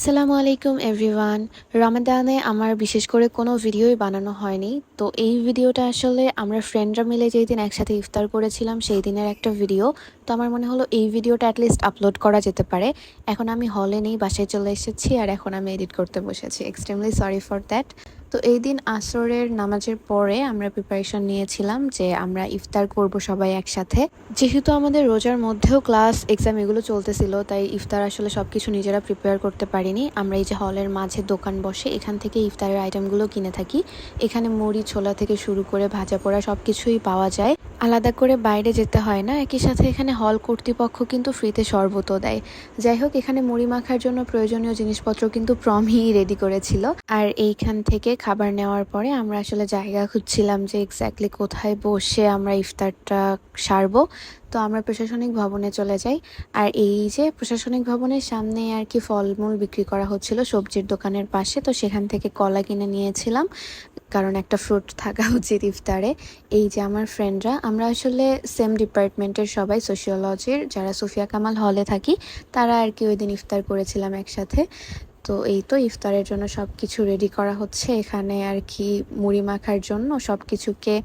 আসসালামু আলাইকুম এভরিওয়ান। রমাদানে আমার বিশেষ করে কোনো ভিডিওই বানানো হয়নি। তো এই ভিডিওটা আসলে আমরা ফ্রেন্ডরা মিলে যেই দিন একসাথে ইফতার করেছিলাম সেই দিনের একটা ভিডিও। তো আমার মনে হলো এই ভিডিওটা অ্যাটলিস্ট আপলোড করা যেতে পারে। এখন আমি হলে নেই, বাসায় চলে এসেছি আর এখন আমি এডিট করতে বসেছি। Extremely sorry for that. তো এই দিন আসরের নামাজের পরে আমরা প্রিপারেশন নিয়েছিলাম যে আমরা ইফতার করব সবাই একসাথে। যেহেতু আমাদের রোজার মধ্যেও ক্লাস এক্সাম এগুলো চলতেছিল, তাই ইফতার আসলে সব কিছু নিজেরা প্রিপেয়ার করতে পারিনি। আমরা এই যে হলের মাঝে দোকান বসে এখান থেকে ইফতারের আইটেমগুলো কিনে থাকি। এখানে মুড়ি ছোলা থেকে শুরু করে ভাজা পোড়া সব কিছুই পাওয়া যায়, আলাদা করে বাইরে যেতে হয় না। একই সাথে এখানে হল কর্তৃপক্ষ কিন্তু ফ্রিতে শরবতও দেয়। যাই হোক, এখানে মুড়ি মাখার জন্য প্রয়োজনীয় জিনিসপত্র কিন্তু প্রমই রেডি করেছিল। আর এইখান থেকে খাবার নেওয়ার পরে আমরা আসলে জায়গা খুঁজছিলাম যে এক্স্যাক্টলি কোথায় বসে আমরা ইফতারটা সারবো। তো আমরা প্রশাসনিক ভবনে চলে যাই। আর এই যে প্রশাসনিক ভবনের সামনে আর কি ফলমূল বিক্রি করা হচ্ছিল সবজির দোকানের পাশে, তো সেখান থেকে কলা কিনে নিয়েছিলাম, কারণ একটা ফ্রুট থাকা উচিত ইফতারে। এই যে আমার ফ্রেন্ডরা, আমরা আসলে সেম ডিপার্টমেন্টের সবাই, সোশিওলজির যারা সুফিয়া কামাল হলে থাকি, তারা আর কি ওই দিন ইফতার করেছিলাম একসাথে। তো এই তো ইফতারের জন্য সব কিছু রেডি করা হচ্ছে এখানে আর কি। মুড়ি মাখার জন্য সব কিছুকে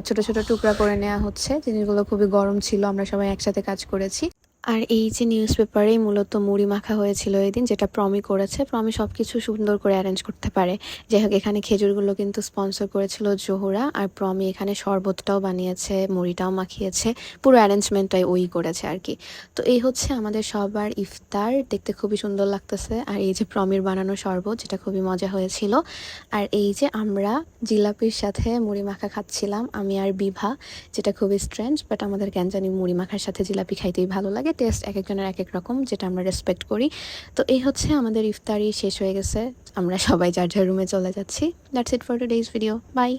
ছোট ছোট টুকরা করে নেওয়া হচ্ছে। জিনিসগুলো খুবই গরম ছিল, আমরা সবাই একসাথে কাজ করেছি। আর এই যে নিউজ পেপারেই মূলত মুড়ি মাখা হয়েছিল এই দিন, যেটা প্রমি করেছে। প্রমি সব কিছু সুন্দর করে অ্যারেঞ্জ করতে পারে। যাই হোক, এখানে খেজুরগুলো কিন্তু স্পন্সর করেছিল জোহরা, আর প্রমি এখানে শরবতটাও বানিয়েছে, মুড়িটাও মাখিয়েছে, পুরো অ্যারেঞ্জমেন্টটাই ওই করেছে আর কি। তো এই হচ্ছে আমাদের সবার ইফতার, দেখতে খুবই সুন্দর লাগতেছে। আর এই যে প্রমির বানানো শরবত, যেটা খুবই মজা হয়েছিল। আর এই যে আমরা জিলাপির সাথে মুড়ি মাখা খাচ্ছিলাম, আমি আর বিভা, যেটা খুবই স্ট্রেঞ্জ, বাট আমাদের কেন জানি মুড়ি মাখার সাথে জিলাপি খাইতেই ভালো লাগে। টেস্ট এক একজনের এক এক রকম, যেটা আমরা রেসপেক্ট করি। তো এই হচ্ছে আমাদের ইফতারি শেষ হয়ে গেছে, আমরা সবাই যার যার রুমে চলে যাচ্ছি। That's it for today's video, by.